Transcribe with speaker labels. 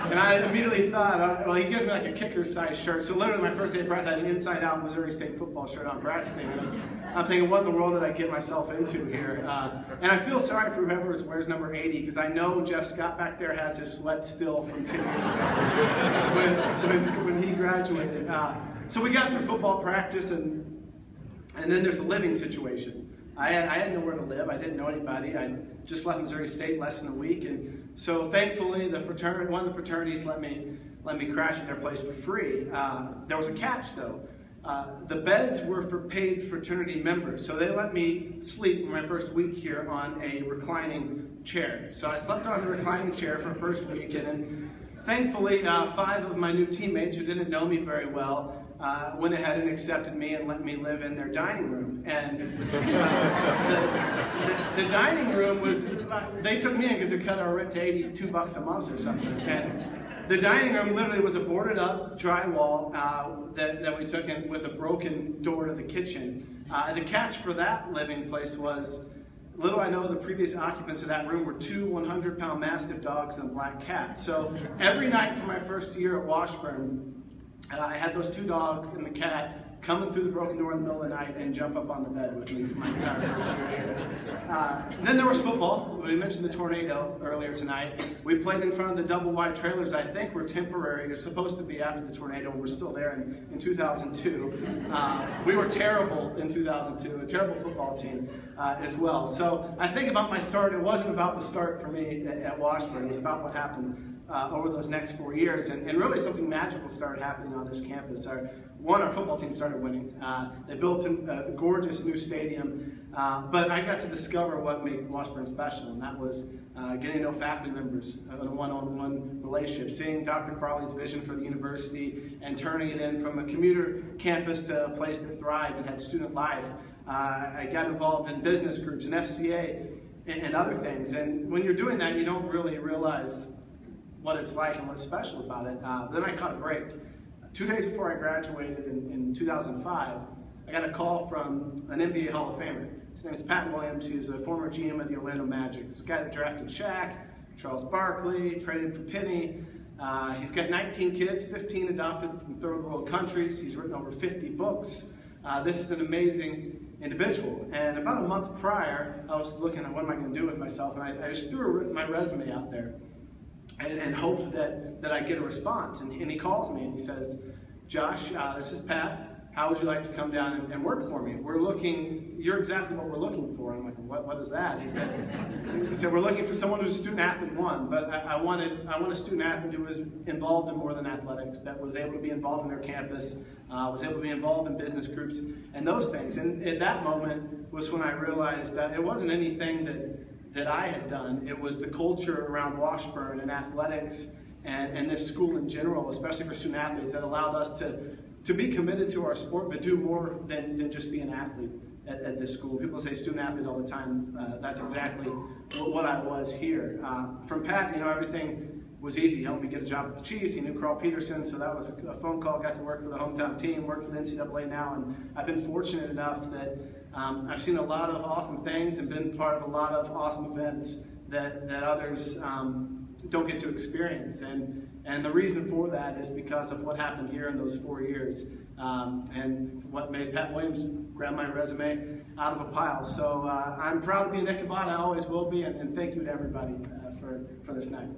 Speaker 1: And I immediately thought, well, he gives me like a kicker-size shirt. So literally my first day of practice, I had an inside-out Missouri State football shirt on practicing. And I'm thinking, what in the world did I get myself into here? And I feel sorry for whoever wears number 80, because I know Jeff Scott back there has his sweat still from 10 years ago when he graduated. So we got through football practice, and then there's the living situation. I had nowhere to live. I didn't know anybody. I just left Missouri State less than a week, and so thankfully one of the fraternities let me crash at their place for free. There was a catch though. The beds were for paid fraternity members, so they let me sleep in my first week here on a reclining chair. So I slept on the reclining chair for the first week, and then thankfully 5 of my new teammates who didn't know me very well went ahead and accepted me and let me live in their dining room. And the dining room was, they took me in because it cut our rent to $82 a month or something. And the dining room literally was a boarded up drywall that we took in with a broken door to the kitchen. The catch for that living place was, little I know, the previous occupants of that room were 2 100-pound Mastiff dogs and a black cat. So every night for my first year at Washburn, I had those 2 dogs and the cat coming through the broken door in the middle of the night and jump up on the bed with me for my entire first year here. Then there was football. We mentioned the tornado earlier tonight. We played in front of the double-wide trailers I think were temporary. They're supposed to be after the tornado, and we're still there in 2002. We were terrible in 2002, a terrible football team as well. So I think about my start, it wasn't about the start for me at Washburn. It was about what happened over those next 4 years, and really something magical started happening on this campus. Our football team started winning. They built a gorgeous new stadium, but I got to discover what made Washburn special, and that was getting to know faculty members in a one-on-one relationship, seeing Dr. Farley's vision for the university and turning it in from a commuter campus to a place that thrived and had student life. I got involved in business groups and FCA and other things, and when you're doing that, you don't really realize what it's like and what's special about it. Then I caught a break. 2 days before I graduated in 2005, I got a call from an NBA Hall of Famer. His name is Pat Williams. He's a former GM of the Orlando Magic. He's the guy that drafted Shaq, Charles Barkley, traded for Penny. He's got 19 kids, 15 adopted from third world countries. He's written over 50 books. This is an amazing individual. And about a month prior, I was looking at what am I going to do with myself, and I just threw my resume out there and hoped that I'd get a response. And he calls me and he says, Josh, this is Pat. How would you like to come down and work for me? You're exactly what we're looking for. I'm like, what is that? He said, we're looking for someone who's a student athlete, one, but I want a student athlete who was involved in more than athletics, that was able to be involved in their campus, was able to be involved in business groups and those things. And at that moment was when I realized that it wasn't anything that I had done. It was the culture around Washburn and athletics and this school in general, especially for student athletes, that allowed us to be committed to our sport, but do more than just be an athlete at this school. People say student athlete all the time. That's exactly what I was here. From Pat, everything was easy. He helped me get a job with the Chiefs. He knew Carl Peterson, so that was a phone call. Got to work for the hometown team, work for the NCAA now, and I've been fortunate enough that I've seen a lot of awesome things and been part of a lot of awesome events that others don't get to experience. And the reason for that is because of what happened here in those 4 years and what made Pat Williams grab my resume out of a pile. So I'm proud to be an Ichabod. I always will be, and thank you to everybody for this night.